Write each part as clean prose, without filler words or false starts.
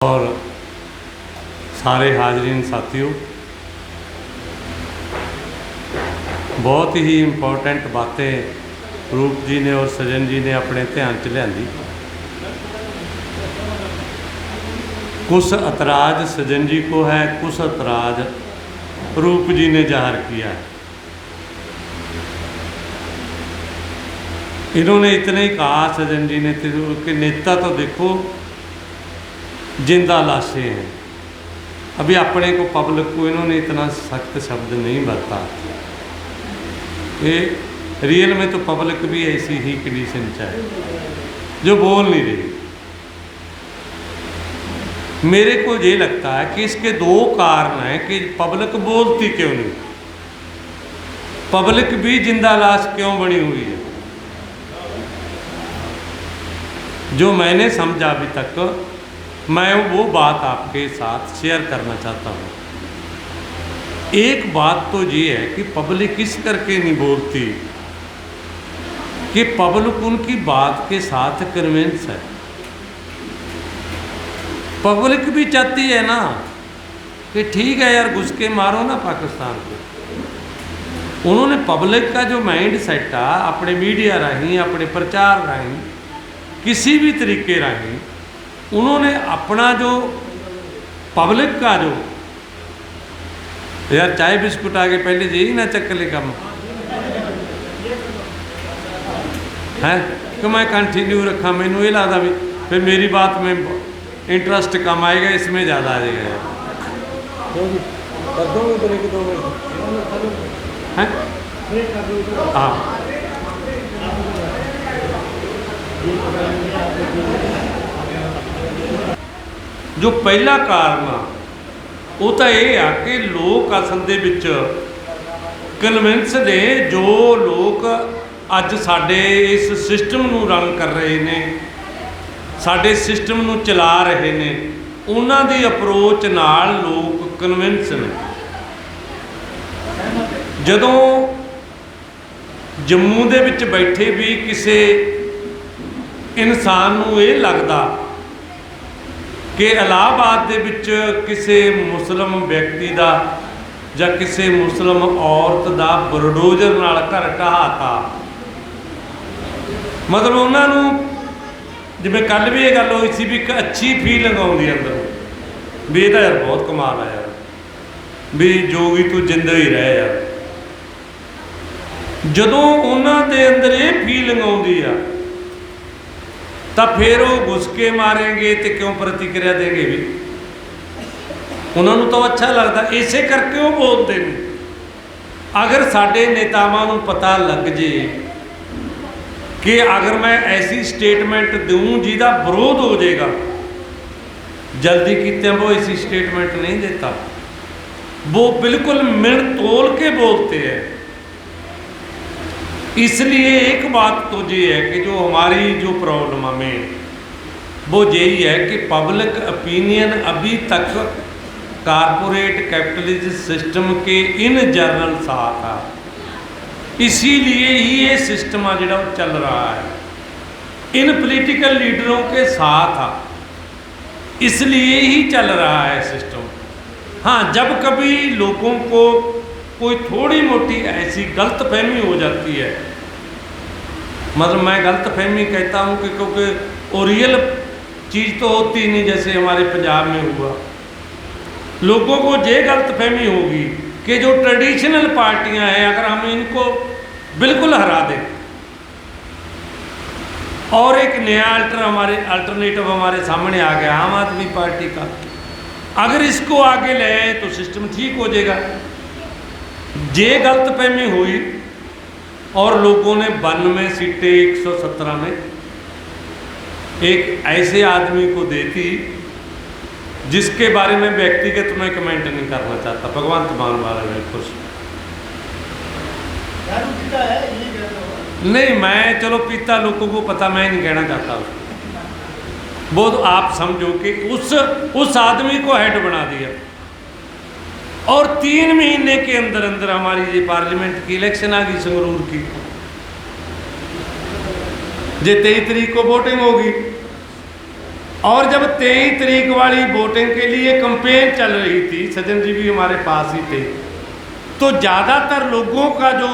और सारे हाजरीन साथियों, बहुत ही इम्पोर्टेंट बातें रूप जी ने और सजन जी ने अपने ध्यान च लियांदी। कुछ ऐतराज़ सजन जी को है, कुछ ऐतराज़ रूप जी ने जाहिर किया है। इन्होंने इतने ही कहा सजन जी ने कि नेता तो देखो जिंदा लाशें हैं। अभी अपने को पब्लिक को इन्होंने इतना सख्त शब्द नहीं बरता। ये रियल में तो पब्लिक भी ऐसी ही कंडीशन है जो बोल नहीं रही। मेरे को ये लगता है कि इसके दो कारण हैं कि पब्लिक बोलती क्यों नहीं, पब्लिक भी जिंदा लाश क्यों बनी हुई है। जो मैंने समझा अभी तक, मैं वो बात आपके साथ शेयर करना चाहता हूँ। एक बात तो ये है कि पब्लिक इस करके नहीं बोलती कि पब्लिक उनकी बात के साथ कन्विंस है। पब्लिक भी चाहती है ना कि ठीक है यार, घुस के मारो ना पाकिस्तान को। उन्होंने पब्लिक का जो माइंड सेट है अपने मीडिया राही, अपने प्रचार राही, किसी भी तरीके राही उन्होंने अपना जो पब्लिक का जो यार चाय बिस्कुट आगे पहले यही ना चक्कले कम है कि मैं कंटिन्यू रखा। मैनू ये लगता भी फिर मेरी बात में इंटरेस्ट कम आएगा, इसमें ज़्यादा आ जाएगा यार। हाँ, जो पहला कारण वो तो ये आ कि लोग असल दे विच कन्विंस ने, जो लोग अज साडे इस सिस्टम नूं रन कर रहे ने, साडे सिस्टम नूं चला रहे ने, उन्हां दी अप्रोच नाल लोग कन्विंस ने। जदों जम्मू दे विच बैठे भी किसी इंसान नूं ये लगदा कि इलाहाबाद दे विच किसी मुस्लिम व्यक्ति का या किसी मुस्लिम औरत का बुलडोजर नाल घर ढहाता, मतलब उन्होंने जिवें कल भी ये गल हुई सी भी एक अच्छी फीलिंग आउंदी अंदर भी ये यार बहुत कमाल है यार, भी जोगी तू जिंदा ही रह यार। जदों उन्होंने अंदर ये फीलिंग आउंदी आ तो फिर वो घुस के मारेंगे तो क्यों प्रतिक्रिया देंगे भी, उन्होंने तो अच्छा लगता, इसे करके वो बोलते हैं। अगर साडे नेतावां नूं पता लग जे कि अगर मैं ऐसी स्टेटमेंट दूँ जिहदा विरोध हो जाएगा, जल्दी कीते वो ऐसी स्टेटमेंट नहीं देता, वो बिल्कुल मिल तोल के बोलते हैं। इसलिए एक बात तो ये है कि जो हमारी जो प्रॉब्लम हमें वो यही है कि पब्लिक ओपिनियन अभी तक कारपोरेट कैपिटलिज्म सिस्टम के इन जनरल साथ है। इसीलिए ही ये सिस्टम है जो चल रहा है, इन पॉलिटिकल लीडरों के साथ है, इसलिए ही चल रहा है सिस्टम। हाँ, जब कभी लोगों को कोई थोड़ी मोटी ऐसी गलत फहमी हो जाती है, मतलब मैं गलत फहमी कहता हूँ कि क्योंकि वो रियल चीज़ तो होती नहीं, जैसे हमारे पंजाब में हुआ, लोगों को ये गलत फहमी होगी कि जो ट्रेडिशनल पार्टियां हैं अगर हम इनको बिल्कुल हरा दें और एक नया अल्टरनेटिव हमारे सामने आ गया आम आदमी पार्टी का, अगर इसको आगे ले आए तो सिस्टम ठीक हो जाएगा। ये गलत फहमी हुई और लोगों ने 92 सीटें 117 में एक ऐसे आदमी को देती जिसके बारे में व्यक्तिगत मैं कमेंट नहीं करना चाहता, भगवंत मान वाले में खुश नहीं, मैं चलो पीता लोगों को पता, मैं नहीं कहना चाहता उसको। वो तो आप समझो कि उस आदमी को हेड बना दिया और 3 महीने के अंदर अंदर हमारी ये पार्लियामेंट की इलेक्शन आ गई संगरूर की। जे 23 तारीख को वोटिंग होगी और जब 23 तारीख वाली वोटिंग के लिए कंपेन चल रही थी, सज्जन जी भी हमारे पास ही थे, तो ज़्यादातर लोगों का जो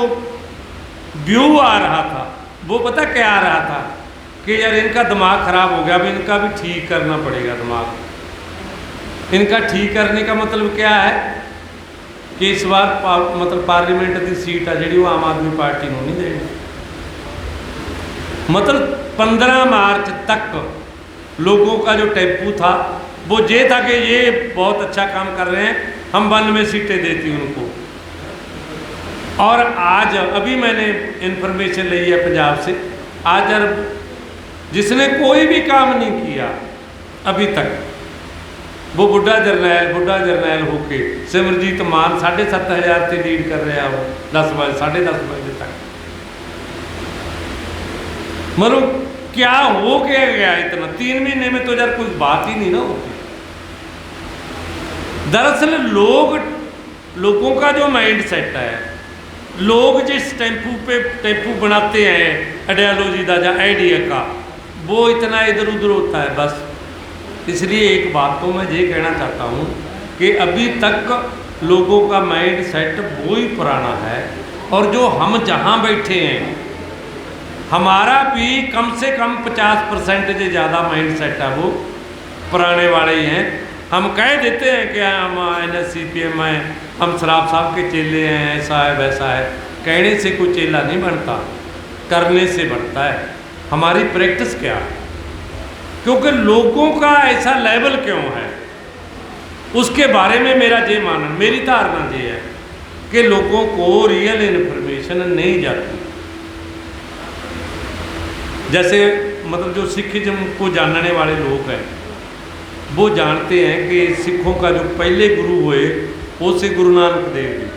व्यू आ रहा था वो पता क्या आ रहा था कि यार इनका दिमाग ख़राब हो गया, अब इनका भी ठीक करना पड़ेगा दिमाग। इनका ठीक करने का मतलब क्या है कि इस बार मतलब पार्लीमेंट की सीट है जी वो आम आदमी पार्टी को नहीं देगी। मतलब 15 मार्च तक लोगों का जो टेम्पू था वो ये था कि ये बहुत अच्छा काम कर रहे हैं, हम 92 सीटें देती उनको। और आज अभी मैंने इन्फॉर्मेशन ली है पंजाब से, आज जिसने कोई भी काम नहीं किया अभी तक, वो बुढ़ा जरनैल होके सिमरजीत मान 7,500 से लीड कर रहा हो 10 बजे 10:30 बजे तक। मतलब क्या हो क्या गया इतना 3 महीने में, तो यार कुछ बात ही नहीं ना होती। दरअसल लोगों का जो माइंड सेट है, लोग जिस टेम्पू बनाते हैं आइडियोलॉजी का या आइडिया का, वो इतना इधर उधर होता है बस। इसलिए एक बात तो मैं ये कहना चाहता हूँ कि अभी तक लोगों का माइंड सेट वो ही पुराना है, और जो हम जहाँ बैठे हैं हमारा भी कम से कम 50% से ज़्यादा माइंड सेट है वो पुराने वाले ही हैं। हम कह देते हैं कि हम NSCPM हैं, हम शराब साहब के चेले हैं, ऐसा है वैसा है। कहने से कोई चेला नहीं बनता, करने से बनता है। हमारी प्रैक्टिस क्या है, क्योंकि लोगों का ऐसा लेवल क्यों है उसके बारे में मेरा ये मानना, मेरी धारणा ये है कि लोगों को रियल इन्फॉर्मेशन नहीं जाती। जैसे मतलब जो सिखिज्म को जानने वाले लोग हैं वो जानते हैं कि सिखों का जो पहले गुरु हुए वो से गुरु नानक देव जी।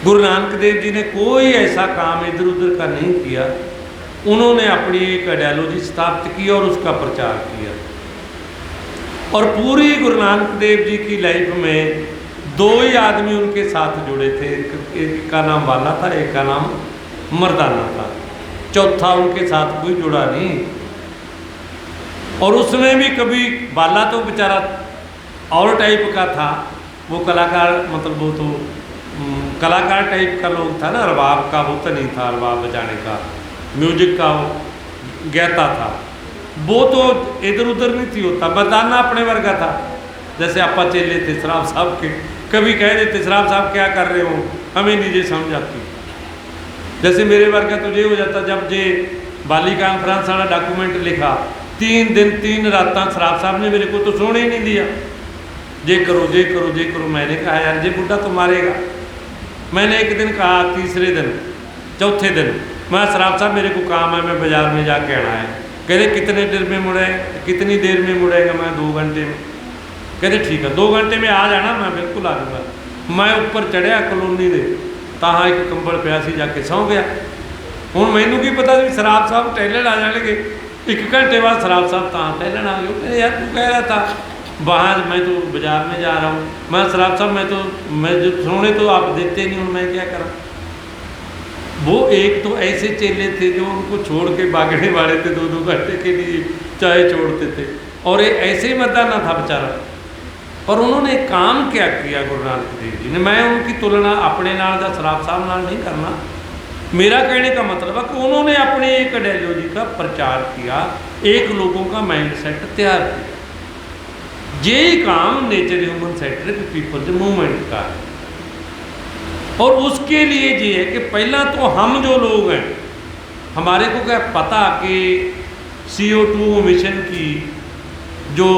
गुरु नानक देव जी ने कोई ऐसा काम इधर उधर का नहीं किया, उन्होंने अपनी एक आइडियोलॉजी स्थापित की और उसका प्रचार किया। और पूरी गुरु नानक देव जी की लाइफ में 2 ही आदमी उनके साथ जुड़े थे, एक का नाम वाला था, एक का नाम मर्दाना था, चौथा उनके साथ कोई जुड़ा नहीं। और उसमें भी कभी बाला तो बेचारा और टाइप का था, वो कलाकार, मतलब वो तो कलाकार टाइप का लोग था ना, रबाब का वो तो नहीं था, रबाब बजाने का म्यूजिक का वो ज्ञाता था, वो तो इधर उधर नहीं थी होता। मर्दाना अपने वर्गा था, जैसे आपा चेले थे शराब साहब के, कभी कह देते शराब साहब क्या कर रहे हो, हमें नहीं समझ आती। जैसे मेरे वर्गा तो ये हो जाता, जब जे बाली कॉन्फ्रेंस वाला डॉक्यूमेंट लिखा, 3 दिन 3 रात शराब साहब ने मेरे को तो सोने ही नहीं दिया, ये करो ये करो ये करो। मैंने कहा यार ये बुढ़ा तो मारेगा। मैंने एक दिन कहा, तीसरे दिन चौथे दिन मैं शराब साहब मेरे को काम है, मैं बाज़ार में जाके आना है। कहते कितने देर में मुड़े, कितनी देर में मुड़ेगा? मैं 2 घंटे में। कहते ठीक है 2 घंटे में आ जाना, मैं बिल्कुल आ जाऊँगा। मैं ऊपर चढ़िया कॉलोनी दे, ताहाँ एक कंबल प्यासी जाके सौ गया। हूँ मैनू की पता भी शराब साहब टहलन आ जाएंगे, 1 घंटे बाद शराब साहब ताहाँ टहलन आ गए। यार तू कह रहा था वहाँ मैं तो बाज़ार में जा रहा हूँ। मैं शराब साहब मैं जो सोने तो आप देते नहीं हूँ, मैं क्या करा। वो एक तो ऐसे चेले थे जो उनको छोड़ के भागने वाले थे, 2-2 घंटे के लिए चाय छोड़ते थे। और ये ऐसे ही मर्दाना था बेचारा। पर उन्होंने काम क्या किया गुरु नानक देव जी ने, मैं उनकी तुलना अपने नाल या शराब साहब नाल नहीं करना। मेरा कहने का मतलब है कि उन्होंने अपनी एक आइडियोलॉजी का प्रचार किया, एक लोगों का माइंड सेट तैयार किया। ये काम nature human centric people's movement का है। और उसके लिए ये है कि पहला तो हम जो लोग हैं, हमारे को क्या पता कि CO2 मिशन की जो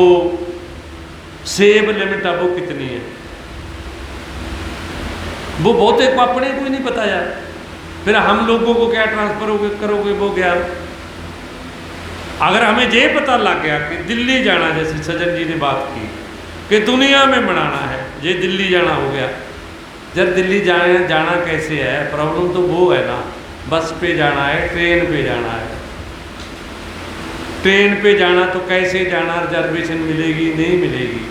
सेब लिमिट है वो कितनी है, वो बहुत एक अपने को ही नहीं पता यार। फिर हम लोगों को क्या ट्रांसफर करोगे वो ज्ञान। अगर हमें ये पता लग गया कि दिल्ली जाना, जैसे सज्जन जी ने बात की कि दुनिया में बनाना है, ये दिल्ली जाना हो गया। जब दिल्ली जाना कैसे है, प्रॉब्लम तो वो है ना, बस पे जाना है, ट्रेन पे जाना है। ट्रेन पे जाना तो कैसे जाना, रिजर्वेशन मिलेगी नहीं मिलेगी,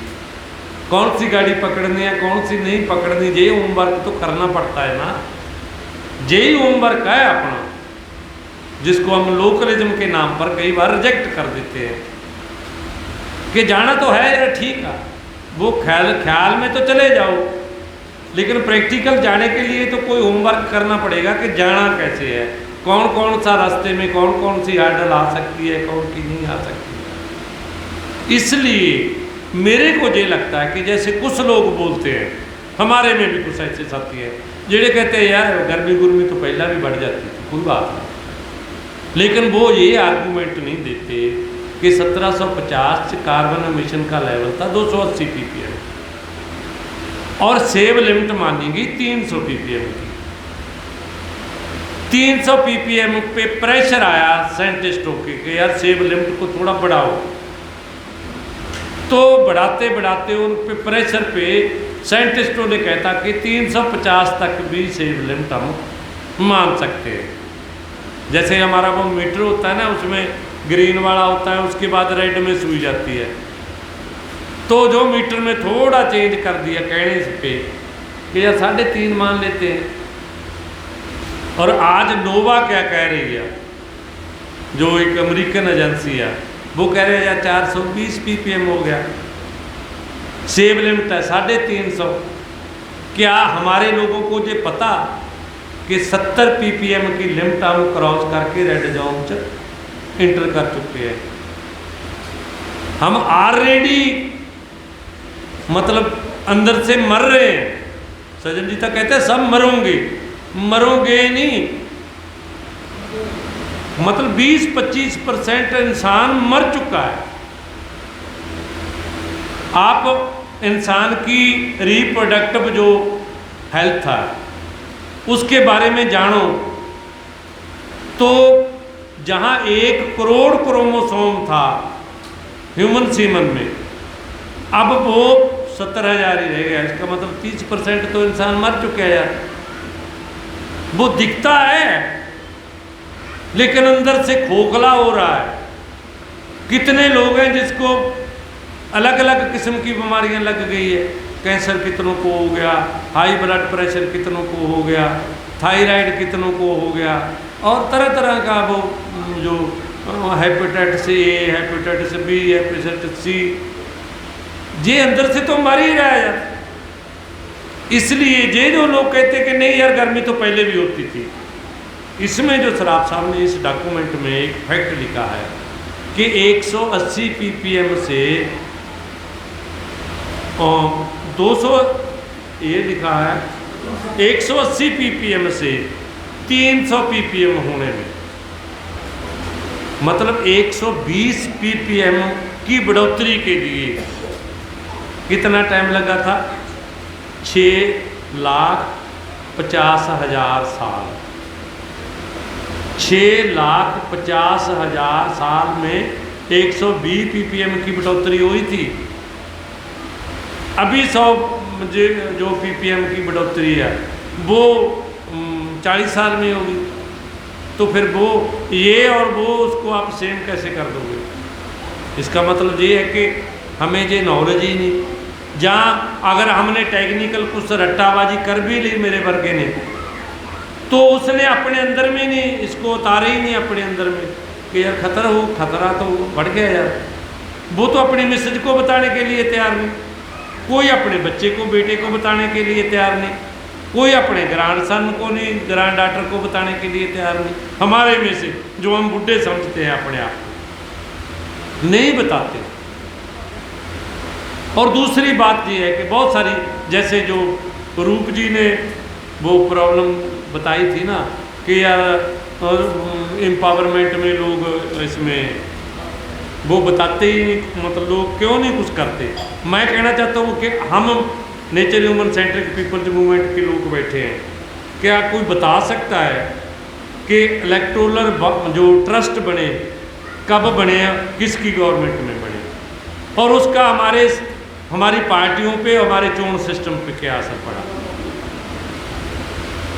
कौन सी गाड़ी पकड़नी है कौन सी नहीं पकड़नी, ये होमवर्क तो करना पड़ता है ना। यही होमवर्क है अपना, जिसको हम लोकलिज्म के नाम पर कई बार रिजेक्ट कर देते हैं। कि जाना तो है यार, ठीक है, वो ख्याल में तो चले जाओ, लेकिन प्रैक्टिकल जाने के लिए तो कोई होमवर्क करना पड़ेगा कि जाना कैसे है, कौन कौन सा रास्ते में कौन कौन सी हर्डल आ सकती है, कौन की नहीं आ सकती है। इसलिए मेरे को ये लगता है कि जैसे कुछ लोग बोलते हैं, हमारे में भी कुछ ऐसे साथी हैं जेड़े कहते हैं यार गर्मी गुर्मी तो पहला भी बढ़ जाती थी, कोई बात नहीं, लेकिन वो ये आर्गूमेंट नहीं देते कि 1750 कार्बन एमिशन का लेवल था 280 ppm और सेव लिमिट मानी गई 300 ppm की। 300 ppm पे प्रेशर आया साइंटिस्टों के कि यार सेव लिमिट को थोड़ा बढ़ाओ, तो बढ़ाते बढ़ाते उन पे प्रेशर पे साइंटिस्टों ने कहता कि 350 तक भी सेव लिमिट हम मान सकते हैं। जैसे हमारा वो मीटर होता है ना, उसमें ग्रीन वाला होता है, उसके बाद रेड में सुई जाती है, तो जो मीटर में थोड़ा चेंज कर दिया कहने से पे कि यार 3.5 मान लेते हैं। और आज नोवा क्या कह रही है, जो एक अमेरिकन एजेंसी है, वो कह रहे हैं यार 420 ppm हो गया, सेव लिमिट है 350। क्या हमारे लोगों को ये पता कि 70 ppm की लिमिट हम क्रॉस करके रेड जोन च इंटर कर चुके हैं। हम ऑलरेडी मतलब अंदर से मर रहे हैं। सज्जन जी तक कहते हैं सब मरोगे, मरोगे नहीं, मतलब 20-25% इंसान मर चुका है। आप इंसान की रिप्रोडक्टिव जो हेल्थ है उसके बारे में जानो, तो जहाँ 1 करोड़ क्रोमोसोम था ह्यूमन सीमन में, अब वो 70,000 ही रह गया। इसका मतलब 30% तो इंसान मर चुके हैं यार। वो दिखता है लेकिन अंदर से खोखला हो रहा है। कितने लोग हैं जिसको अलग अलग किस्म की बीमारियां लग गई है, कैंसर कितनों को हो गया, हाई ब्लड प्रेशर कितनों को हो गया, थायराइड कितनों को हो गया, और तरह तरह का वो जो hepatitis A, hepatitis B, hepatitis C, ये अंदर से तो मर ही रहा है यार। इसलिए ये जो लोग कहते कि नहीं यार गर्मी तो पहले भी होती थी, इसमें जो सर आप सामने इस डॉक्यूमेंट में एक फैक्ट लिखा है कि 180 ppm से 200, ये लिखा है 180 ppm से 300 ppm होने में, मतलब 120 ppm की बढ़ोतरी के लिए कितना टाइम लगा था? 6,50,000 साल। 6,50,000 साल में 120 ppm की बढ़ोतरी हुई थी। अभी 100 जो ppm की बढ़ोतरी है वो 40 साल में होगी, तो फिर वो ये और वो उसको आप सेम कैसे कर दोगे? इसका मतलब ये है कि हमें ये नॉलेज ही नहीं। जहाँ अगर हमने टेक्निकल कुछ रट्टाबाजी कर भी ली मेरे वर्गे ने, तो उसने अपने अंदर में नहीं इसको उतारे ही नहीं अपने अंदर में कि यार खतरा तो बढ़ गया यार। वो तो अपनी मिसेज को बताने के लिए तैयार नहीं, कोई अपने बच्चे को, बेटे को बताने के लिए तैयार नहीं, कोई अपने ग्रैंड सन को नहीं, ग्रैंड डॉटर को बताने के लिए तैयार नहीं। हमारे में से जो हम बुढ़े समझते हैं अपने आप को, नहीं बताते। और दूसरी बात ये है कि बहुत सारी, जैसे जो रूप जी ने वो प्रॉब्लम बताई थी ना कि यार एम्पावरमेंट में लोग इसमें वो बताते ही नहीं, मतलब लोग क्यों नहीं कुछ करते। मैं कहना चाहता हूँ कि हम nature human centric people's movement के लोग बैठे हैं, क्या कोई बता सकता है कि इलेक्टोरल जो ट्रस्ट बने कब बने, किसकी गवर्नमेंट में बने, और उसका हमारी पार्टियों पे, हमारे चुनाव सिस्टम पे क्या असर पड़ा?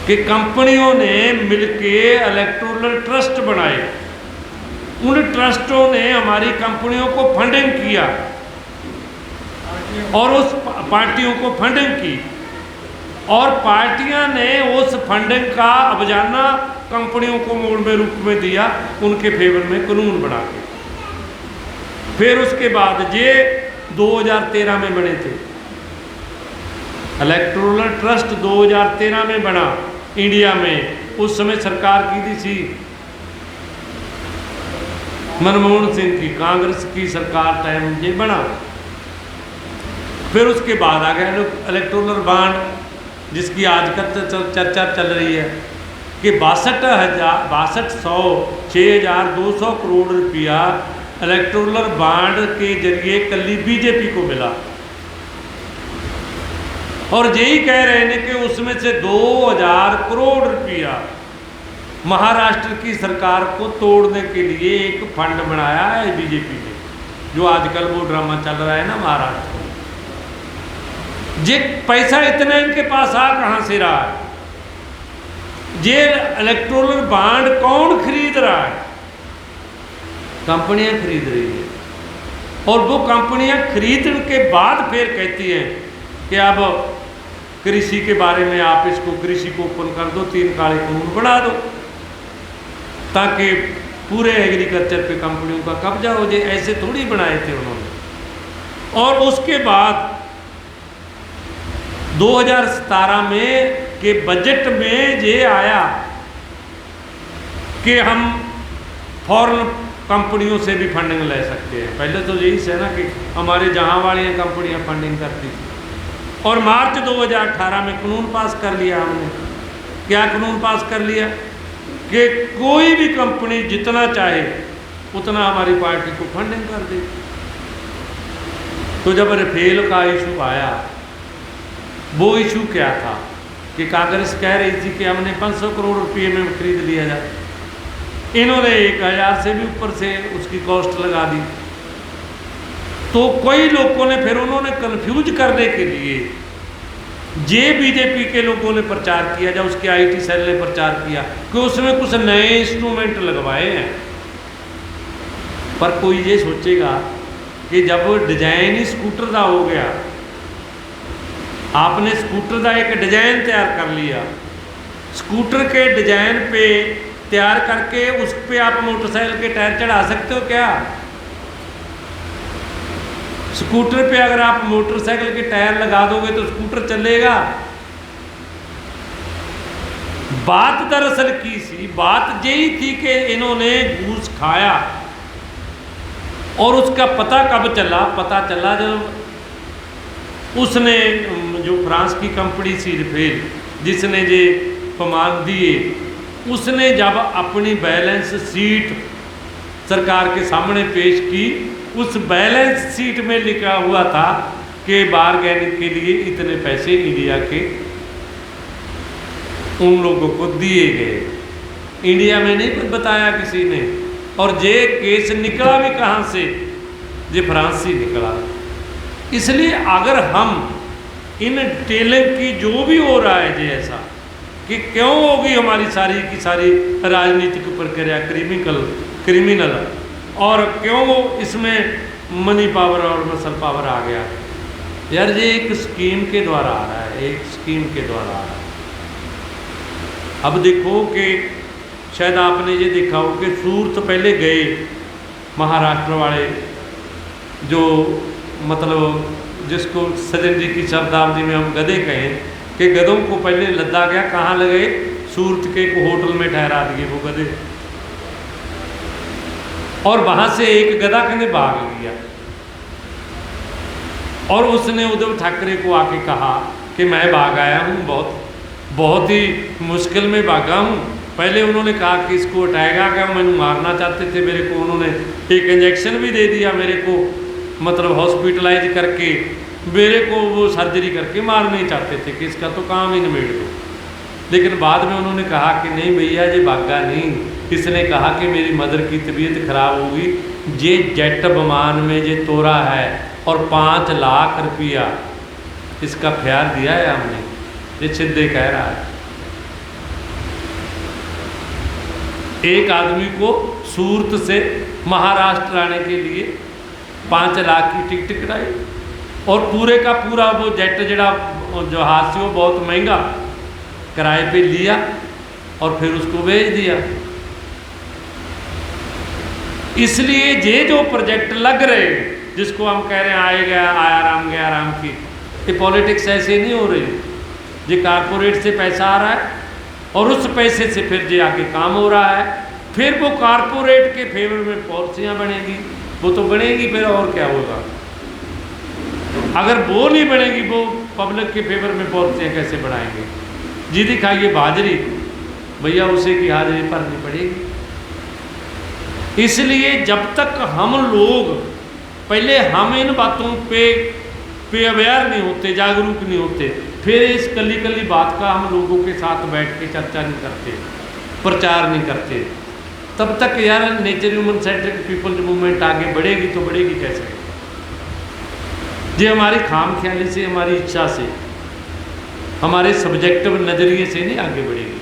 कि कंपनियों ने मिलके इलेक्टोरल ट्रस्ट बनाए, उन ट्रस्टों ने हमारी कंपनियों को फंडिंग किया और उस पार्टियों को फंडिंग की, और पार्टियां ने उस फंडिंग का अवजाना कंपनियों को मोड़ में रूप में दिया, उनके फेवर में कानून बना के। फिर उसके बाद ये 2013 में बने थे, इलेक्टोरल ट्रस्ट 2013 में बना इंडिया में। उस समय सरकार की थी मनमोहन सिंह की, कांग्रेस की सरकार टाइम ये बना। फिर उसके बाद आ गया इलेक्टोरल बॉन्ड, जिसकी आजकल चर्चा चल रही है कि 6200 करोड़ रुपया इलेक्टोरल बॉन्ड के जरिए कल बीजेपी को मिला। और यही कह रहे हैं कि उसमें से 2000 करोड़ रुपया महाराष्ट्र की सरकार को तोड़ने के लिए एक फंड बनाया है बीजेपी ने, जो आजकल वो ड्रामा चल रहा है ना महाराष्ट्र में। ये पैसा इतना इनके पास आ कहाँ से रहा है? ये इलेक्टोरल बॉन्ड कौन खरीद रहा है? कंपनियां खरीद रही है। और वो कंपनियां खरीदने के बाद फिर कहती हैं कि अब कृषि के बारे में आप इसको कृषि को ओपन कर दो, 3 काले कानून बढ़ा दो, ताकि पूरे एग्रीकल्चर पे कंपनियों का कब्जा हो जाए। ऐसे थोड़ी बनाए थे उन्होंने। और उसके बाद 2017 में के बजट में ये आया कि हम फॉरेन कंपनियों से भी फंडिंग ले सकते हैं। पहले तो यही है ना कि हमारे जहाँ वाली कंपनियाँ फंडिंग करती थी। और मार्च 2018 में कानून पास कर लिया हमने। क्या कानून पास कर लिया कि कोई भी कंपनी जितना चाहे उतना हमारी पार्टी को फंडिंग कर दे। तो जब राफेल का इशू आया, वो इशू क्या था कि कांग्रेस कह रही थी कि हमने 500 करोड़ रुपये में खरीद लिया जाए, इन्होंने 1000 से भी ऊपर से उसकी कॉस्ट लगा दी। तो कई लोगों ने फिर उन्होंने कंफ्यूज करने के लिए जे बीजेपी के लोगों ने प्रचार किया, जब उसके आईटी सेल ने प्रचार किया कि उसमें कुछ नए इंस्ट्रूमेंट लगवाए हैं। पर कोई ये सोचेगा कि जब डिजाइन ही स्कूटर का हो गया, आपने स्कूटर का एक डिजाइन तैयार कर लिया, स्कूटर के डिजाइन पे तैयार करके उस पे आप मोटरसाइकिल के टायर चढ़ा सकते हो क्या? स्कूटर पे अगर आप मोटरसाइकिल के टायर लगा दोगे तो स्कूटर चलेगा? बात दरअसल की सी बात यही थी कि इन्होंने घूस खाया। और उसका पता कब चला? पता चला जब उसने, जो फ्रांस की कंपनी सी राफेल, जिसने ये प्रमाण दिए, उसने जब अपनी बैलेंस शीट सरकार के सामने पेश की, उस बैलेंस शीट में लिखा हुआ था कि बारगेनिंग के लिए इतने पैसे इंडिया के उन लोगों को दिए गए। इंडिया में नहीं कुछ बताया किसी ने। और ये केस निकला भी कहाँ से? ये फ्रांस से निकला। इसलिए अगर हम इन डिटेलिंग की जो भी हो रहा है ये ऐसा कि क्यों होगी हमारी सारी की सारी राजनीतिक प्रक्रिया क्रिमिनल, और क्यों इसमें मनी पावर और मसल पावर आ गया? यार ये एक स्कीम के द्वारा आ रहा है, एक स्कीम के द्वारा आ रहा है। अब देखो कि शायद आपने ये देखा हो कि सूरत पहले गए महाराष्ट्र वाले, जो मतलब जिसको सजन जी की शब्दावली में हम गधे कहें, कि गधों को पहले लद्दा गया, कहाँ लगे? सूरत के एक होटल में ठहरा दिए वो गधे। और वहाँ से एक गधा कहने भाग गया। और उसने उद्धव ठाकरे को आके कहा कि मैं भाग आया हूँ, बहुत ही मुश्किल में भागा हूँ। पहले उन्होंने कहा कि इसको हटाएगा क्या, मैंने मारना चाहते थे मेरे को, उन्होंने एक इंजेक्शन भी दे दिया मेरे को, मतलब हॉस्पिटलाइज करके मेरे को वो सर्जरी करके मारना ही चाहते थे कि इसका तो काम ही निबेड़ दो। लेकिन बाद में उन्होंने कहा कि नहीं भैया ये भागा नहीं, इसने कहा कि मेरी मदर की तबीयत खराब होगी, ये जेट विमान में ये तोड़ा है और 5 लाख रुपया इसका फेयर दिया है हमने। ये सिद्धे कह रहा है। एक आदमी को सूरत से महाराष्ट्र आने के लिए 5 लाख की टिकट कटाई और पूरे का पूरा वो जेट जहाज से वो बहुत महंगा किराए पे लिया और फिर उसको भेज दिया। इसलिए ये जो प्रोजेक्ट लग रहे हैं, जिसको हम कह रहे हैं आए गया आया राम गया राम की, ये पॉलिटिक्स ऐसे नहीं हो रही। ये कारपोरेट से पैसा आ रहा है और उस पैसे से फिर जो आगे काम हो रहा है, फिर वो कारपोरेट के फेवर में पॉलिसियाँ बनेगी, वो तो बनेगी फिर, और क्या होगा। अगर वो नहीं बनेगी, वो पब्लिक के फेवर में पॉलिसियाँ कैसे बढ़ाएंगे। जी दिखाइए बाजरी, भैया उसे की हाजिरी भरनी पड़ेगी। इसलिए जब तक हम लोग पहले हम इन बातों पे अवेयर नहीं होते, जागरूक नहीं होते, फिर इस कली कली बात का हम लोगों के साथ बैठ के चर्चा नहीं करते, प्रचार नहीं करते, तब तक यार nature human centric people movement आगे बढ़ेगी तो बढ़ेगी कैसे। ये हमारी खाम ख्याली से, हमारी इच्छा से, हमारे सब्जेक्टिव नज़रिए से नहीं आगे बढ़ेगी।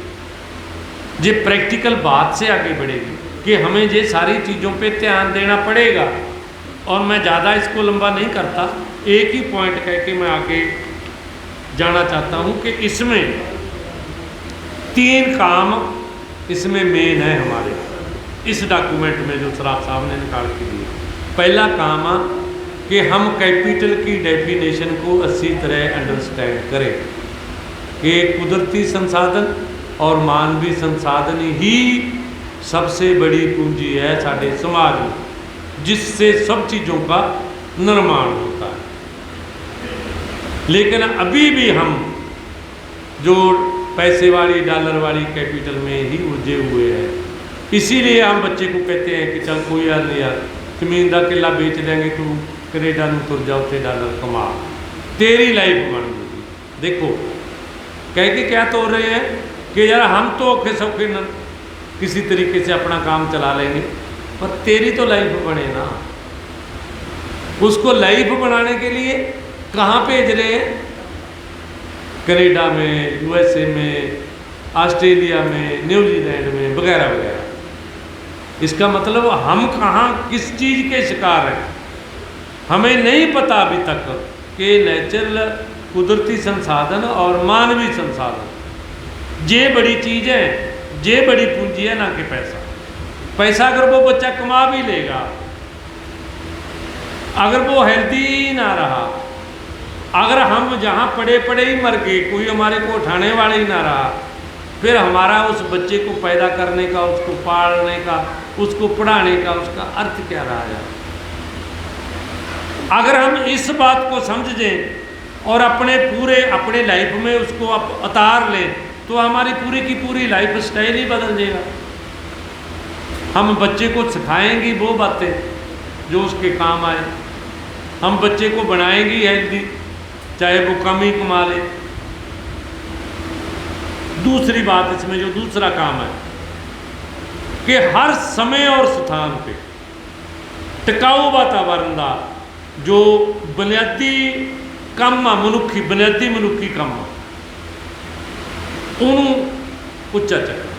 ये प्रैक्टिकल बात से आगे बढ़ेगी कि हमें ये सारी चीज़ों पे ध्यान देना पड़ेगा। और मैं ज़्यादा इसको लंबा नहीं करता, एक ही पॉइंट कह के मैं आगे जाना चाहता हूँ कि इसमें 3 काम इसमें मेन है हमारे इस डॉक्यूमेंट में जो सराफ साहब ने निकाल के दिए। पहला काम कि हम कैपिटल की डेफिनेशन को अच्छी तरह अंडरस्टैंड करें कि कुदरती संसाधन और मानवीय संसाधन ही सबसे बड़ी पूंजी है साढ़े समाज में, जिससे सब चीज़ों का निर्माण होता है। लेकिन अभी भी हम जो पैसे वाली डॉलर वाली कैपिटल में ही उलझे हुए हैं। इसीलिए हम बच्चे को कहते हैं कि चल कोई यार नहीं यार, जमीन का किला बेच देंगे, तू कनेडा में तुर जाओ, थे डॉलर कमा, तेरी लाइफ बन गई। देखो कह के क्या तोड़ रहे हैं कि यार हम तो औखे सौखे किसी तरीके से अपना काम चला लेंगे, पर तेरी तो लाइफ बने ना। उसको लाइफ बनाने के लिए कहाँ भेज रहे हैं? कनाडा में, यूएसए में, ऑस्ट्रेलिया में, न्यूजीलैंड में वगैरह वगैरह। इसका मतलब हम कहाँ किस चीज़ के शिकार हैं, हमें नहीं पता अभी तक कि नेचुरल कुदरती संसाधन और मानवीय संसाधन ये बड़ी चीज़ है, ये बड़ी पूंजी है, ना कि पैसा। पैसा अगर वो बच्चा कमा भी लेगा, अगर वो हेल्दी ही ना रहा, अगर हम जहाँ पड़े पड़े ही मर गए, कोई हमारे को उठाने वाला ही ना रहा, फिर हमारा उस बच्चे को पैदा करने का, उसको पालने का, उसको पढ़ाने का, उसका अर्थ क्या रहा है। अगर हम इस बात को समझ लें और अपने लाइफ में उसको उतार लें, तो हमारी पूरी की पूरी लाइफ स्टाइल ही बदल जाएगा। हम बच्चे को सिखाएंगे वो बातें जो उसके काम आए, हम बच्चे को बनाएंगे हेल्दी, चाहे वो कम ही कमा ले। दूसरी बात इसमें जो दूसरा काम है कि हर समय और स्थान पे टिकाऊ वातावरण का जो बुनियादी काम मनुखी बुनियादी मनुखी काम उन्होंने उच्चा चकना,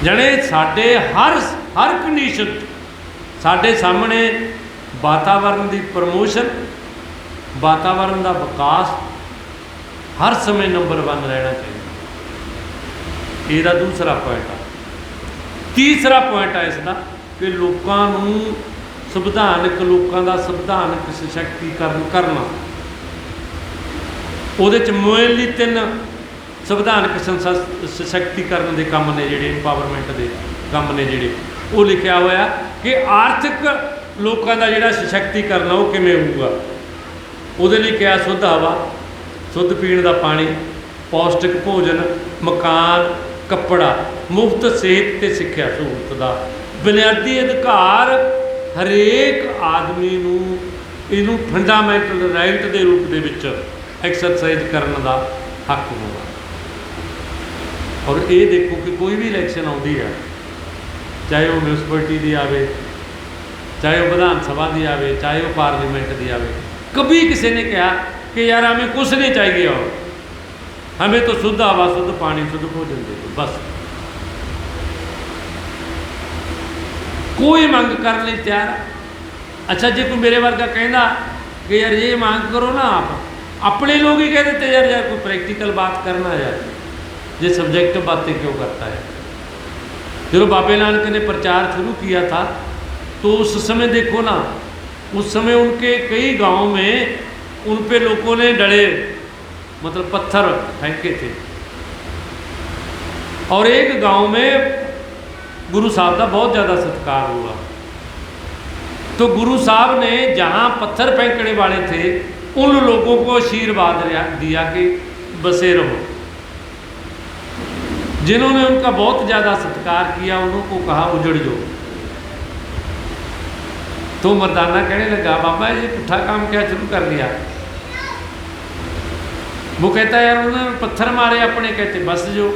जने साढ़े हर कंडीशन साढ़े सामने वातावरण की प्रमोशन, वातावरण का विकास हर समय नंबर 1 रहना चाहिए। यह दूसरा पॉइंट है। तीसरा पॉइंट है इसका कि लोगों संविधानक लोगों का संविधानक सशक्तिकरण करना। ਉਹਦੇ ਚ ਮੁੱਢਲੀ 3 संविधानक सशक्तिकरण के काम ने जिहड़े इंपावरमेंट के काम ने जिहड़े वो लिखा होया कि आर्थिक लोगों का जिहड़ा सशक्तिकरण वो किवें होऊगा। ਉਹਦੇ ਲਈ क्या शुद्ध हवा, शुद्ध पीण का पानी, पौष्टिक भोजन, मकान, कपड़ा, मुफ्त सेहत ते सिक्ख्या सहूलत का बुनियादी अधिकार हरेक आदमी नूं इनू फंडामेंटल राइट के रूप के विच एक्सरसाइज करने का हक होगा। और ये देखो कि कोई भी इलैक्शन आती है, चाहे वो म्यूनसिपैलिटी की आवे, चाहे वो विधान सभा की आवे, चाहे वो पार्लीमेंट की आवे, कभी किसी ने कहा कि यार हमें कुछ नहीं चाहिए और हमें तो शुद्ध हवा, शुद्ध पानी, शुद्ध भोजन दे दो, बस। कोई मांग कर नहीं तैयार। अच्छा जी कोई मेरे वर्गा कहना कि यार ये मांग करो ना, आप अपने लोग ही कह देते यार यार कोई प्रैक्टिकल बात करना यार, ये सब्जेक्टिव बातें क्यों करता है। जो बाबे नानक ने प्रचार शुरू किया था तो उस समय देखो ना, उस समय उनके कई गांव में उन पे लोगों ने डले मतलब पत्थर फेंके थे, और एक गांव में गुरु साहब का बहुत ज़्यादा सत्कार हुआ। तो गुरु साहब ने जहाँ पत्थर फेंकने वाले थे उन लोगों को आशीर्वाद दिया कि बसे रहो। जिन्होंने उनका बहुत ज़्यादा सत्कार किया उनको कहा उजड़ जाओ। तो मर्दाना कहने लगा, बाबा ये पुट्ठा काम क्या शुरू कर लिया? वो कहता है यार उन्होंने पत्थर मारे अपने, कहते बस जो।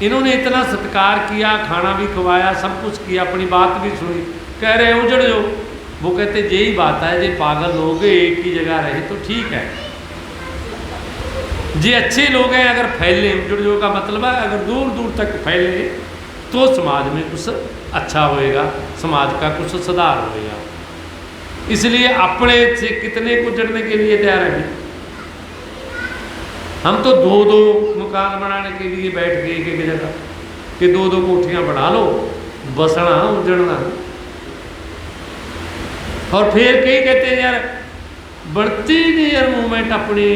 इन्होंने इतना सत्कार किया, खाना भी खवाया, सब कुछ किया, अपनी बात भी सुनी, कह रहे उजड़ जो। वो कहते यही बात है, जे पागल लोग एक ही जगह रहे तो ठीक है, जे अच्छे लोग हैं अगर फैले, उजड़ जो का मतलब है अगर दूर दूर तक फैले तो समाज में कुछ अच्छा होएगा, समाज का कुछ सुधार होएगा। इसलिए अपने से कितने को उजड़ने के लिए तैयार हैं। हम तो दो दो मकान बनाने के लिए बैठ गए एक एक जगह कि दो दो कोठियाँ बना लो, बसना उजड़ना। और फिर कई कहते हैं यार बढ़ती नहीं यार मूवमेंट अपनी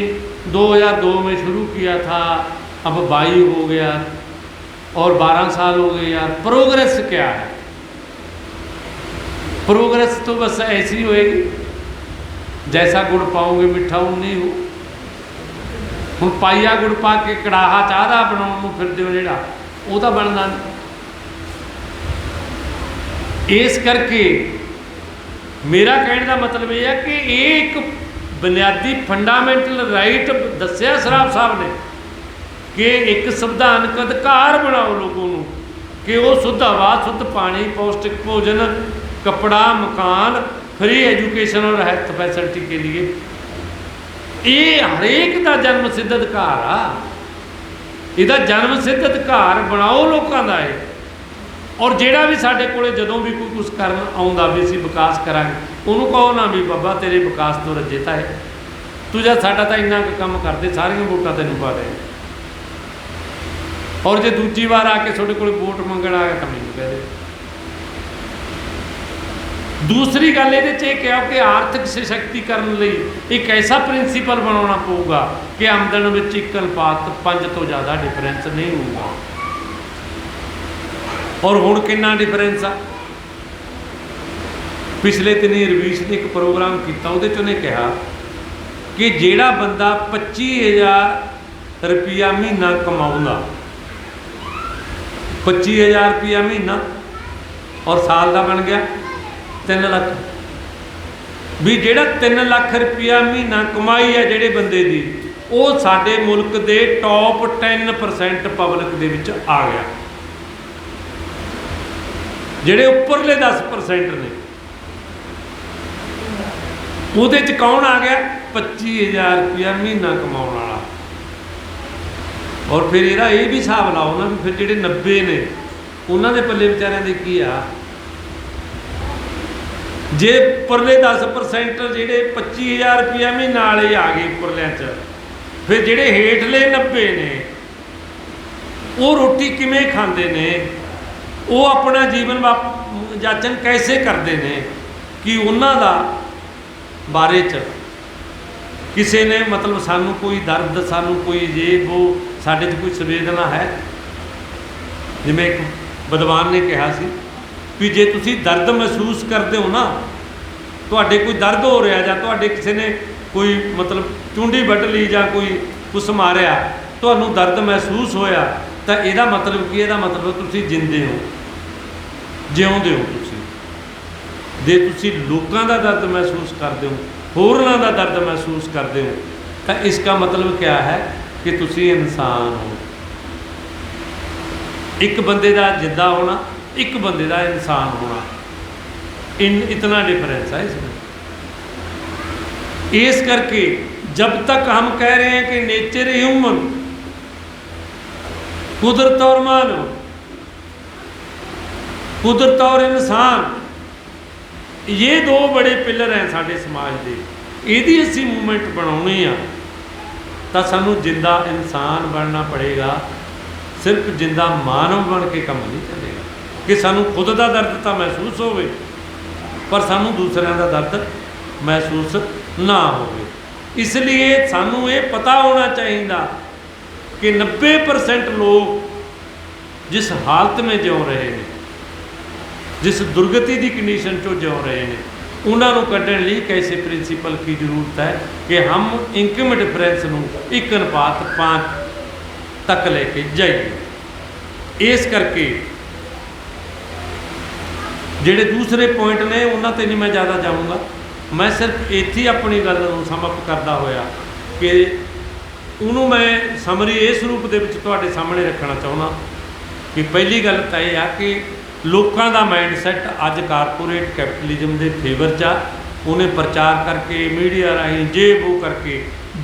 2002 में शुरू किया था, अब 22 हो गया और 12 साल हो गए यार, प्रोग्रेस क्या है? प्रोग्रेस तो बस ऐसी होएगी जैसा गुड़ पाओगे मिठा उन्नी हो। हम पाइया गुड़ पा के कड़ाहा चाह दा बनाने को फिरदे हो जेड़ा, वो तो बनता नहीं। इस करके मेरा कहने का मतलब यह है कि एक बुनियादी फंडामेंटल राइट दसिया सराफ साहब ने कि एक संविधानक अधिकार बनाओ लोगों को कि वो शुद्ध हवा, शुद्ध पानी, पौष्टिक भोजन, कपड़ा, मकान, फ्री एजुकेशन और हेल्थ फैसिलिटी के लिए। ये हरेक का जन्म सिद्ध अधिकार आ, इहदा जन्म सिद्ध अधिकार बनाओ लोगों का है। और जेड़ा भी साडे कोले जदों भी कोई कुछ करन आउंदा भी असीं विकास करांगे, उन्होंने कहो ना भी बाबा तेरे विकास तो रजेता है, तू जा साडा तां इन्ना क काम करदे, सारियां वोटां तैनूं पा दे। और जे दूजी बार आके तुहाडे कोल वोट मंगण आ गया तां मैनूं कह दे। दूसरी गल ये कहो कि आर्थिक सशक्तिकरण लई एक ऐसा प्रिंसीपल बनाना पऊगा कि आमदन में एक अनुपात 5 तो ज़्यादा डिफरेंस नहीं होगा। और हुण कितना डिफरेंस आ? पिछले दिनी रवीश ने एक प्रोग्राम किया, उहदे च उन्हें कहा कि जेड़ा बंदा 25,000 रुपया महीना कमाउंदा, 25,000 रुपया महीना और साल का बन गया 3 लाख, भी जेड़ा 3 लाख रुपया महीना कमाई है जेड़े बंदे दी, वो साडे मुल्क दे टॉप 10% पब्लिक दे विच आ गया। जेड़े उपरले 10% ने उहदे च कौन आ गया? 25,000 रुपया महीना कमाउण वाला। और फिर इहदा ये भी हिसाब लाओ ना भी फिर जेड़े 90 ने उन्हां दे पल्ले विचारियां दे की आ। जे उपरले 10% जेड़े 25,000 रुपया महीना वाले आ गए उपरलियां च, फिर जेड़े हेठले 90 ने वो रोटी किवें खांदे ने, वो अपना जीवन जाचन कैसे करते हैं कि उन्हां दा बारे च किसी ने मतलब सानू कोई दर्द, सानू कोई जे वो साडे च कोई संवेदना है? जिवें एक विद्वान ने कहा सी भी जे तुसी दर्द महसूस करते हो ना, तुहाडे कोई दर्द हो रहा जां तुहाडे किसी ने कोई मतलब चुंडी वड्ढ ली जां कोई कुछ मारिया, तुहानू दर्द महसूस होया, तो इहदा मतलब की? इहदा मतलब तुसी जिंदे हो, जिउंदे हो। तुसी जे तुसी लोकां दा दर्द महसूस करते हो, होरनां दा दर्द महसूस करते हो, तो इसका मतलब क्या है कि तुसी इंसान हो। एक बंदे दा जिंदा होना, एक बंदे दा इंसान होना, इतना डिफरेंस है इसमें। इस करके जब तक हम कह रहे हैं कि नेचर ह्यूमन, कुदरत और मानव, कुदरत और इंसान, ये दो बड़े पिलर हैं साडे समाज के, यदि असी मूवमेंट बनाउणी आ तो सानू जिंदा इंसान बनना पड़ेगा। सिर्फ जिंदा मानव बन के काम नहीं चलेगा कि सानू खुद का दर्द तो महसूस होवे, पर सानू दूसरिਆਂ ਦਾ दर्द महसूस ना होवे। इसलिए सानू ये पता होना चाहिए कि 90% लोग जिस हालत में जिउ रहे हैं, जिस दुर्गति की कंडीशन चो जिउ रहे हैं, उन्होंने कढ़ने लिए एक ऐसे प्रिंसीपल की जरूरत है कि हम इनकम डिफरेंस नूं 1:5 तक लेके जाइए। इस करके ਜਿਹੜੇ दूसरे पॉइंट ने उन्होंने तो नहीं मैं ज़्यादा जाऊँगा, मैं सिर्फ इत्थे अपनी गल नूं समअप करदा होया कि उन्होंने मैं समरी इस रूप दे विच तुहाडे सामने रखना चाहुंदा कि पहली गल तो यह है कि लोगों का माइंडसैट अज कारपोरेट कैपिटलिज्म के फेवर च आ। उन्हें प्रचार करके मीडिया राही जे वो करके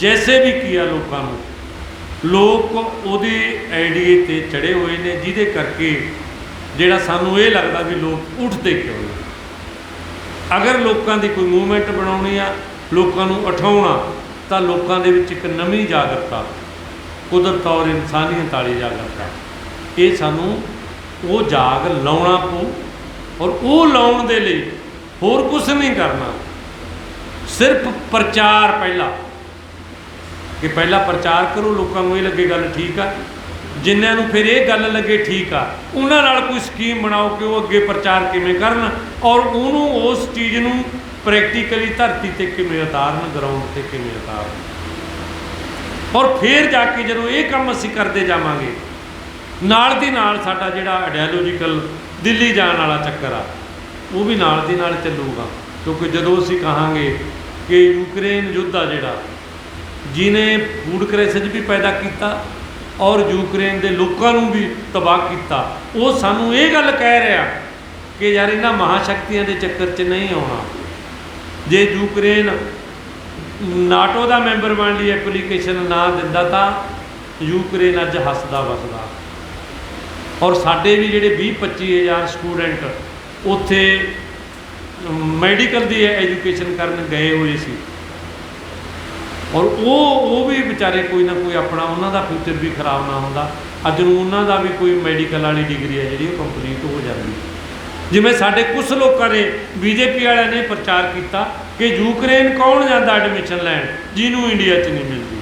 जैसे भी किया लोगों को लोग उहदी आइडिए ते चढ़े हुए ने, जिहदे करके जिहड़ा सानू ये लगता भी लोग उठते क्यों नहीं। अगर लोगों की कोई मूवमेंट बनाउणी आ, लोगों को उठाउणा, तो लोगों के विच एक नवीं जागरता, कुदरत और इंसानियत वाली जागरता, ये सानू वो जाग लाउणा पऊ। और वो लाउण दे लई होर कुछ नहीं करना, सिर्फ प्रचार पहला कि पहला प्रचार करो, लोगों को ये लगे गल ठीक आ, जिन्होंने फिर ये गल लगे ठीक आ, उन्हां नाल कोई स्कीम बनाओ कि वो अगे प्रचार किवें करन और उन्होंने उस चीज़ नूं प्रैक्टिकली धरती ते किवें उतारन, ग्राउंड ते किवें उतारन। और फिर जाके जदों ये काम असीं करते जावांगे, नाल दी नाल साडा जिहड़ा आइडियालोजिकल दिल्ली जाण वाला चक्कर आ वो भी नाल दी नाल चलूगा। क्योंकि जदों असीं कहांगे कि यूक्रेन युद्ध आ जिहड़ा जिन्हें फूड क्राइसिस भी पैदा किया और यूक्रेन के लोगों भी तबाह किया, वो सानू ये गल कह रहा कि यार इन्हां महाशक्तियों के चक्कर च नहीं आना। जे यूक्रेन नाटो का मैंबर बन ली एप्लीकेशन ना दिंदा तां यूक्रेन अज हसदा वसदा। और साडे भी जिहड़े 20-25 हज़ार स्टूडेंट उत्थे मैडिकल की एजुकेशन करन गए हुए सी, और वो भी बेचारे कोई ना कोई अपना उन्हों का फ्यूचर भी खराब ना होंदा। अज नूं उन्हों का भी कोई मैडिकल वाली डिग्री है जी कंप्लीट हो जाती। जिवें साडे कुछ लोगों ने बीजेपी वाले ने प्रचार किया कि यूक्रेन कौन जाता एडमिशन लैन जिन्हों इंडिया च नहीं मिलती,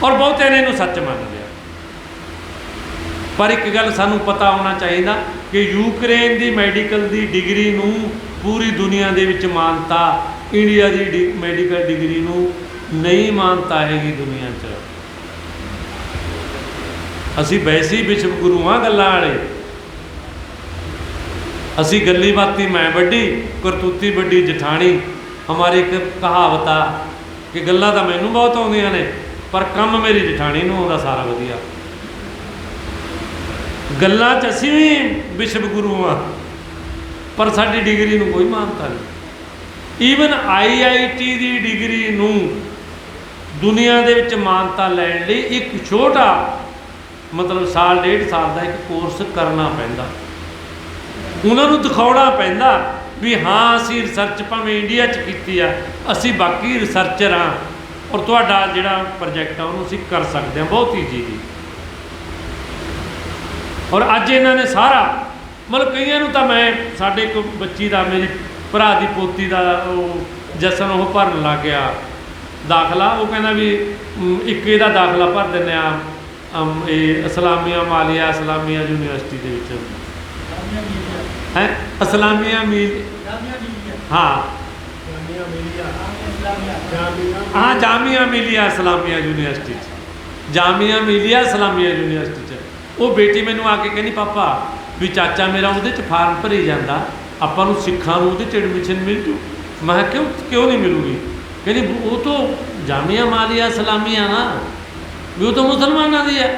और बहुते ने इहनूं सच मान लिया। पर एक गल सानूं पता होना चाहिए कि यूक्रेन की मैडिकल की डिग्री नूं पूरी दुनिया दे विच मानता, इंडिया की मैडिकल डिग्री नूं नहीं मानता हैगी दुनिया च। असी वैसे ही विश्व गुरु हाँ गल्लां वाले, असी गली बाती मैं वड्डी करतूती वड्डी जठानी। हमारी एक कहावत आ कि गल्लां तां मैनूं बहुत आउंदियां ने पर काम मेरी जठानी नूं आउंदा सारा वधिया। गल्लां च असी भी विश्व गुरु हाँ पर साडी डिग्री नूं कोई मानता नहीं। ईवन IIT की डिग्री नूं दुनिया दे विच मानता लैण लई एक छोटा मतलब साल 1.5 साल का एक कोर्स करना पैंदा, उन्होंने दिखाउणा पैंदा भी हाँ असी रिसर्च भावें इंडिया च कीती आ, असी बाकी रिसर्चर हाँ और तुहाडा जिहड़ा प्रोजैक्ट आ उहनूं असी कर सकते हैं बहुत ईजीली। और अज इन्होंने सारा मतलब कईयां नूं तां मैं साडे एक बच्ची का मेरी भरा की पोती का जसन वो भरन लग गया दाखला, वो कहना भी एक इहदा दाखला भर दिंदे आ इस्लामिया मालिया इस्लामिया यूनीवर्सिटी के है इस्लामिया मील हाँ हाँ जामिया मिलिया इस्लामिया यूनीवर्सिटी, जामिया मिलिया इस्लामिया यूनीवर्सिटी वो बेटी मैनू आके कहनी पापा भी चाचा मेरा वो फार्म भरी जाता आपां नूं सिखां नूं उहदे च एडमिशन मिल जू। मैं क्यों क्यों नहीं मिलूगी, कहनी वो तो जामिया मालिया इस्लामिया ना भी वो तो मुसलमानों की है।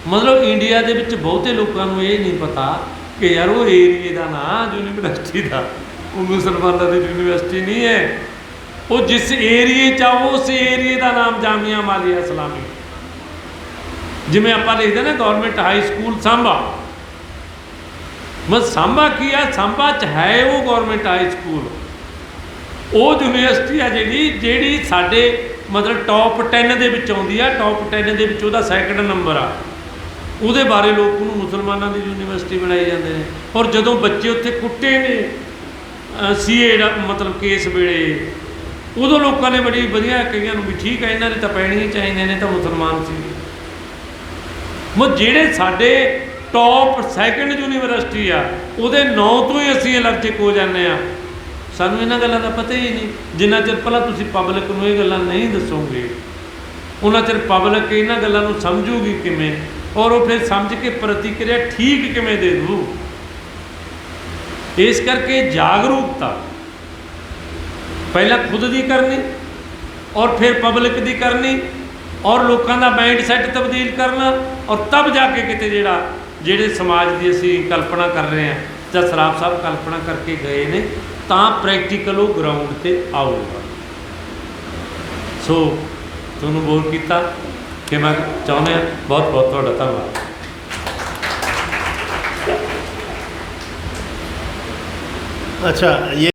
मतलब इंडिया के विच बहुते लोगों को ये नहीं पता कि यार वो एरिए का ना यूनीवर्सिटी का वो मुसलमानों की यूनीवर्सिटी नहीं है, वो जिस एरिए च उस एरिए का नाम जामिया मालिया इस्लामिया। जिमें आप लिखते ना गौरमेंट हाई स्कूल सांबा, बस सांबा की है सांबा च है वो गौरमेंट हाई स्कूल, वो यूनीवर्सिटी है जी साढ़े मतलब टॉप 10 दे विच आउंदी है, टॉप 10 दे विच उहदा 2nd नंबर आ। उहदे बारे लोग उन्होंने मुसलमानों की यूनीवर्सिटी बनाई जाते हैं। और जदों बच्चे उत्थे कुट्टे ने ਸੀਏ ਮਤਲਬ ਕੇਸ ਵੇਲੇ ਉਦੋਂ ਲੋਕਾਂ ਨੇ ਬੜੀ ਵਧੀਆ ਕਈਆਂ ਨੂੰ ਵੀ ਠੀਕ ਹੈ ਇਹਨਾਂ ਦੇ ਤਾਂ ਪੈਣੀ ਹੀ ਚਾਹੀਦੇ ਨੇ, ਤਾਂ ਮੁਸਲਮਾਨ ਸੀ। ਉਹ ਜਿਹੜੇ ਸਾਡੇ ਟੌਪ ਸੈਕੰਡ ਯੂਨੀਵਰਸਿਟੀ ਆ ਉਹਦੇ ਨਾਂ ਤੋਂ ਹੀ ਅਸੀਂ ਐਲਰਜਿਕ ਹੋ ਜਾਂਦੇ ਆ। ਸਾਨੂੰ ਇਹਨਾਂ ਗੱਲਾਂ ਦਾ ਪਤਾ ਹੀ ਨਹੀਂ। ਜਿੰਨਾ ਚਿਰ ਪਹਿਲਾਂ ਤੁਸੀਂ ਪਬਲਿਕ ਨੂੰ ਇਹ ਗੱਲਾਂ ਨਹੀਂ ਦੱਸੋਗੇ ਉਹਨਾਂ ਚਿਰ ਪਬਲਿਕ ਇਹਨਾਂ ਗੱਲਾਂ ਨੂੰ ਸਮਝੂਗੀ ਕਿਵੇਂ, ਔਰ ਉਹ ਫਿਰ ਸਮਝ ਕੇ ਪ੍ਰਤੀਕਿਰਿਆ ਠੀਕ ਕਿਵੇਂ ਦੇ ਦੂ। ਇਸ ਕਰਕੇ ਜਾਗਰੂਕਤਾ ਪਹਿਲਾਂ ਖੁਦ ਦੀ ਕਰਨੀ ਔਰ ਫਿਰ ਪਬਲਿਕ ਦੀ ਕਰਨੀ ਔਰ ਲੋਕਾਂ ਦਾ ਮਾਈਂਡ ਸੈੱਟ ਤਬਦੀਲ ਕਰਨਾ, ਔਰ ਤਬ ਜਾ ਕੇ ਕਿਤੇ ਜਿਹੜੇ ਸਮਾਜ ਦੀ ਅਸੀਂ ਕਲਪਨਾ ਕਰ ਰਹੇ ਹਾਂ ਜਾਂ ਸਰਾਫ ਸਾਹਿਬ ਕਲਪਨਾ ਕਰਕੇ ਗਏ ਨੇ, ਤਾਂ ਪ੍ਰੈਕਟੀਕਲ ਉਹ ਗਰਾਊਂਡ 'ਤੇ ਆਊਗਾ। ਸੋ ਤੁਹਾਨੂੰ ਬੋਲ ਕੀਤਾ ਕਿ ਮੈਂ ਚਾਹੁੰਦੇ ਹਾਂ। ਬਹੁਤ ਬਹੁਤ ਤੁਹਾਡਾ ਧੰਨਵਾਦ। अच्छा, ये